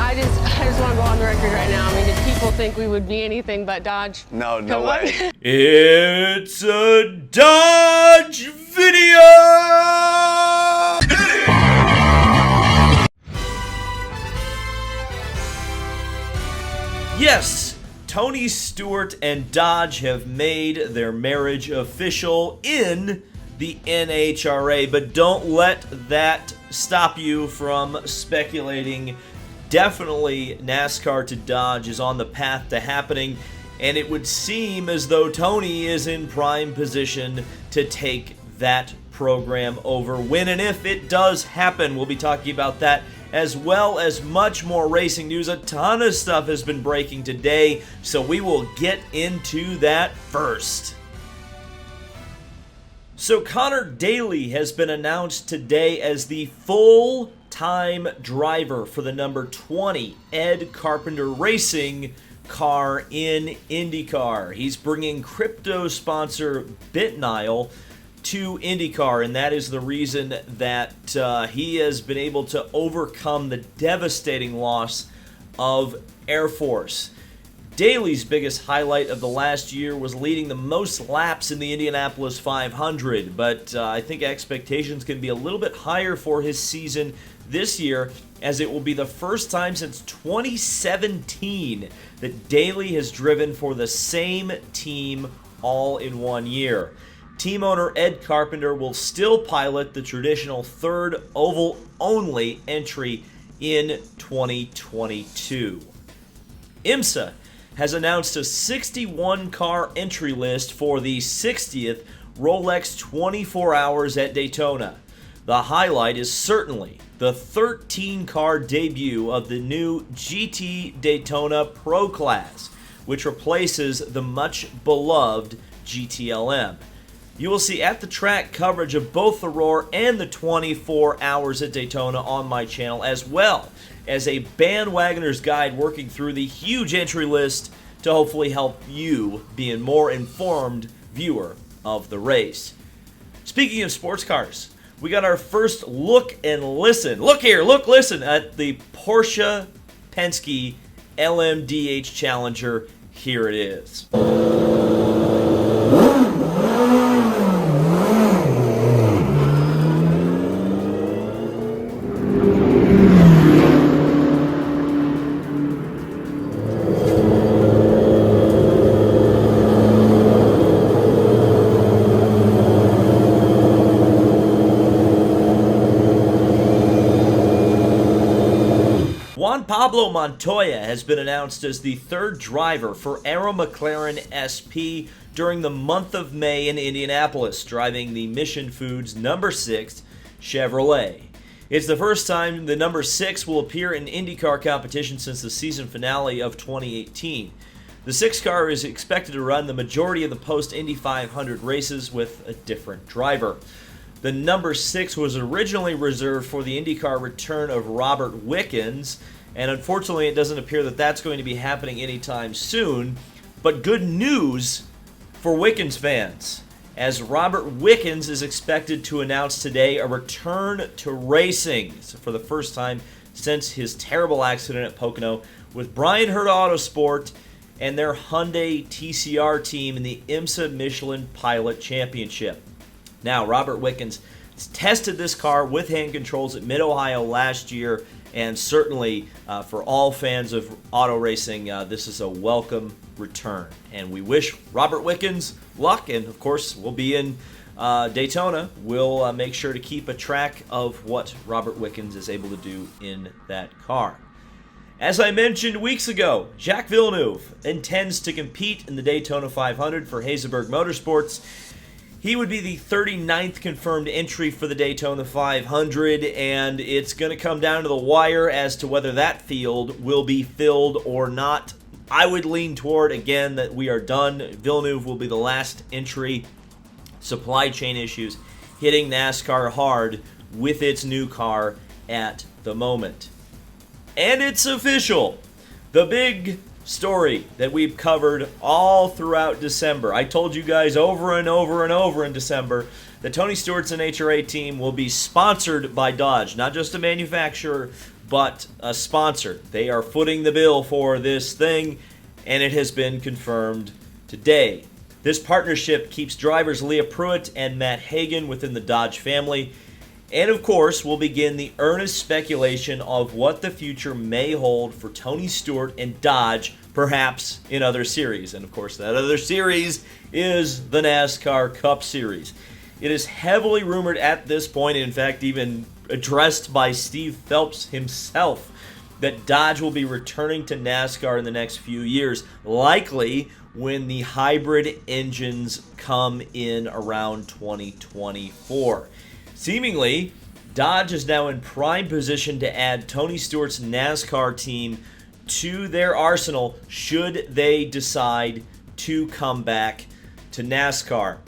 I just want to go on the record right now. I mean, if people think we would be anything but Dodge. No way. It's a Dodge video! Yes, Tony Stewart and Dodge have made their marriage official in the NHRA, but don't let that stop you from speculating. Definitely NASCAR to Dodge is on the path to happening, and it would seem as though Tony is in prime position to take that program over when and if it does happen. We'll be talking about that as well as much more racing news. A ton of stuff has been breaking today, so we will get into that first. So Connor Daly has been announced today as the full-time driver for the number 20 Ed Carpenter Racing car in IndyCar. He's bringing crypto sponsor BitNile to IndyCar, and that is the reason that he has been able to overcome the devastating loss of Air Force. Daly's biggest highlight of the last year was leading the most laps in the Indianapolis 500, but I think expectations can be a little bit higher for his season this year, as it will be the first time since 2017 that Daly has driven for the same team all in 1 year. Team owner Ed Carpenter will still pilot the traditional third oval-only entry in 2022. IMSA has announced a 61-car entry list for the 60th Rolex 24 Hours at Daytona. The highlight is certainly the 13-car debut of the new GT Daytona Pro Class, which replaces the much-beloved GTLM. You will see at the track coverage of both the Roar and the 24 Hours at Daytona on my channel, as well as a bandwagoner's guide working through the huge entry list to hopefully help you be a more informed viewer of the race. Speaking of sports cars, we got our first look and listen. Listen at the Porsche Penske LMDh Challenger. Here it is. Juan Pablo Montoya has been announced as the third driver for Arrow McLaren SP during the month of May in Indianapolis, driving the Mission Foods number 6 Chevrolet. It's the first time the number 6 will appear in IndyCar competition since the season finale of 2018. The 6 car is expected to run the majority of the post-Indy 500 races with a different driver. The number 6 was originally reserved for the IndyCar return of Robert Wickens, and unfortunately it doesn't appear that that's going to be happening anytime soon. But good news for Wickens fans, as Robert Wickens is expected to announce today a return to racing for the first time since his terrible accident at Pocono with Brian Hurta Autosport and their Hyundai TCR team in the IMSA Michelin Pilot Championship. Now, Robert Wickens tested this car with hand controls at Mid-Ohio last year, and certainly for all fans of auto racing, this is a welcome return. And we wish Robert Wickens luck, and of course, we'll be in Daytona. We'll make sure to keep a track of what Robert Wickens is able to do in that car. As I mentioned weeks ago, Jacques Villeneuve intends to compete in the Daytona 500 for Hazelberg Motorsports. He would be the 39th confirmed entry for the Daytona 500, and it's going to come down to the wire as to whether that field will be filled or not. I would lean toward, again, that we are done. Villeneuve will be the last entry. Supply chain issues hitting NASCAR hard with its new car at the moment. And it's official. The big story that we've covered all throughout December. I told you guys over and over and over in December that Tony Stewart's NHRA team will be sponsored by Dodge. Not just a manufacturer, but a sponsor. They are footing the bill for this thing, and it has been confirmed today. This partnership keeps drivers Leah Pruitt and Matt Hagan within the Dodge family, and of course will begin the earnest speculation of what the future may hold for Tony Stewart and Dodge, perhaps in other series. And of course that other series is the NASCAR Cup Series. It is heavily rumored at this point, in fact even addressed by Steve Phelps himself, that Dodge will be returning to NASCAR in the next few years, likely when the hybrid engines come in around 2024. Seemingly, Dodge is now in prime position to add Tony Stewart's NASCAR team to their arsenal should they decide to come back to NASCAR.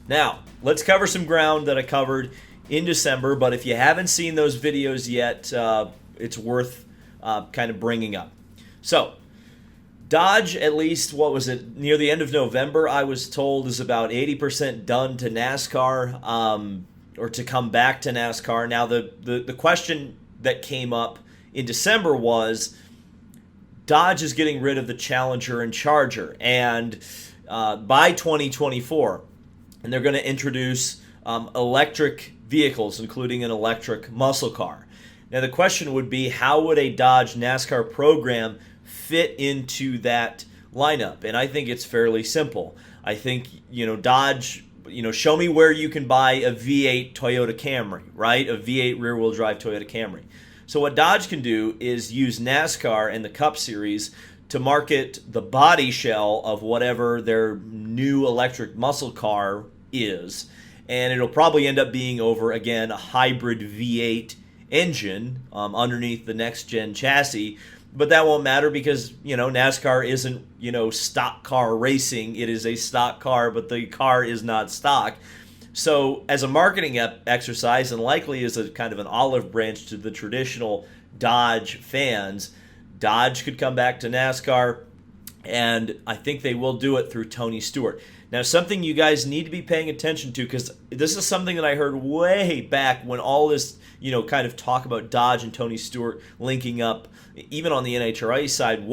Now, let's cover some ground that I covered in December, but if you haven't seen those videos yet, it's worth kind of bringing up. So, Dodge, at least, what was it, near the end of November, I was told, is about 80% done to NASCAR, or to come back to NASCAR. Now, the question that came up in December was, Dodge is getting rid of the Challenger and Charger, and by 2024, and they're going to introduce electric vehicles, including an electric muscle car. Now, the question would be, how would a Dodge NASCAR program fit into that lineup? And I think it's fairly simple. I think, Dodge, show me where you can buy a V8 Toyota Camry, right? A V8 rear-wheel drive Toyota Camry. So what Dodge can do is use NASCAR and the Cup Series to market the body shell of whatever their new electric muscle car is. And it'll probably end up being over, again, a hybrid V8 engine underneath the next-gen chassis. But that won't matter because, NASCAR isn't, stock car racing. It is a stock car, but the car is not stock. So as a marketing exercise, and likely as a kind of an olive branch to the traditional Dodge fans, Dodge could come back to NASCAR, and I think they will do it through Tony Stewart. Now, something you guys need to be paying attention to, because this is something that I heard way back when all this, kind of talk about Dodge and Tony Stewart linking up, even on the NHRA side,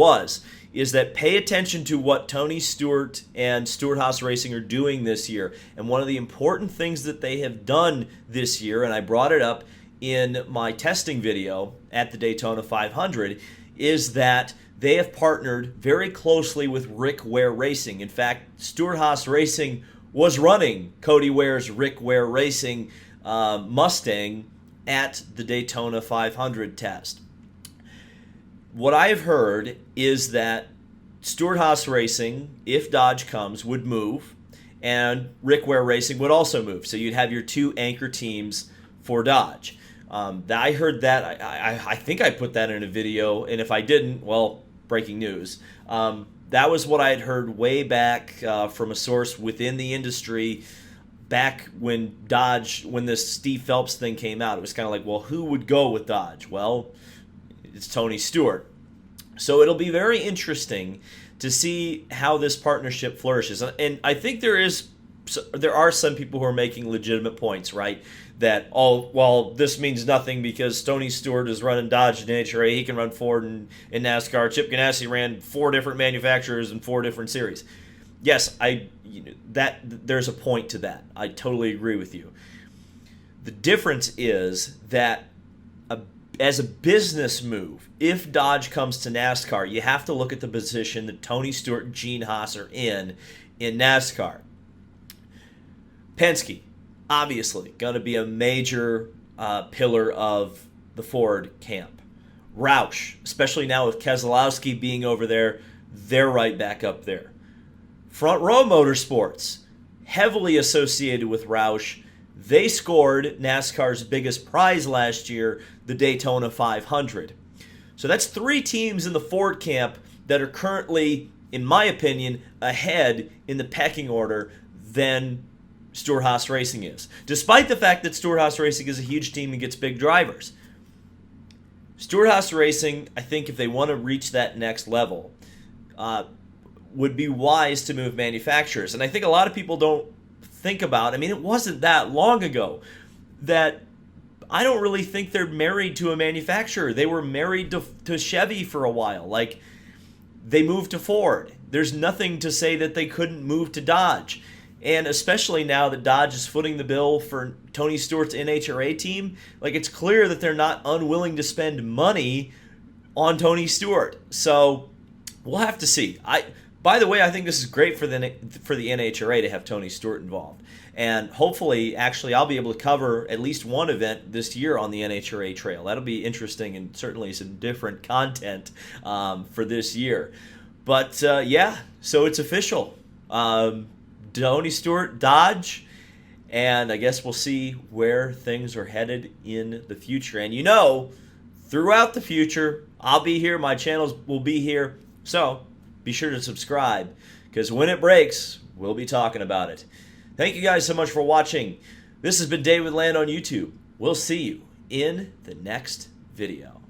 is that pay attention to what Tony Stewart and Stewart-Haas Racing are doing this year. And one of the important things that they have done this year, and I brought it up in my testing video at the Daytona 500, is that they have partnered very closely with Rick Ware Racing. In fact, Stewart-Haas Racing was running Cody Ware's Rick Ware Racing Mustang at the Daytona 500 test. What I've heard is that Stewart-Haas Racing, if Dodge comes, would move, and Rick Ware Racing would also move. So you'd have your two anchor teams for Dodge. I heard that. I think I put that in a video, and if I didn't, well, breaking news. That was what I had heard way back from a source within the industry back when this Steve Phelps thing came out. It was kind of like, well, who would go with Dodge? Well, it's Tony Stewart. So it'll be very interesting to see how this partnership flourishes. And I think there are some people who are making legitimate points, right? That, this means nothing because Tony Stewart is running Dodge and NHRA. He can run Ford in NASCAR. Chip Ganassi ran 4 different manufacturers in 4 different series. Yes, there's a point to that. I totally agree with you. The difference is that as a business move, if Dodge comes to NASCAR, you have to look at the position that Tony Stewart and Gene Haas are in NASCAR. Penske, obviously, going to be a major pillar of the Ford camp. Roush, especially now with Keselowski being over there, they're right back up there. Front Row Motorsports, heavily associated with Roush. They scored NASCAR's biggest prize last year, the Daytona 500. So that's 3 teams in the Ford camp that are currently, in my opinion, ahead in the pecking order than Stewart-Haas Racing is. Despite the fact that Stewart-Haas Racing is a huge team and gets big drivers. Stewart-Haas Racing, I think if they want to reach that next level, would be wise to move manufacturers. And I think a lot of people don't think about, it wasn't that long ago that I don't really think they're married to a manufacturer. They were married to Chevy for a while. Like, they moved to Ford. There's nothing to say that they couldn't move to Dodge. And especially now that Dodge is footing the bill for Tony Stewart's NHRA team, like, it's clear that they're not unwilling to spend money on Tony Stewart. So we'll have to see. By the way, I think this is great for the NHRA to have Tony Stewart involved. And hopefully, actually, I'll be able to cover at least one event this year on the NHRA trail. That'll be interesting and certainly some different content for this year. But yeah, so it's official. Tony Stewart, Dodge, and I guess we'll see where things are headed in the future. And you know, throughout the future, I'll be here, my channels will be here, so be sure to subscribe, because when it breaks, we'll be talking about it. Thank you guys so much for watching. This has been David Land on YouTube. We'll see you in the next video.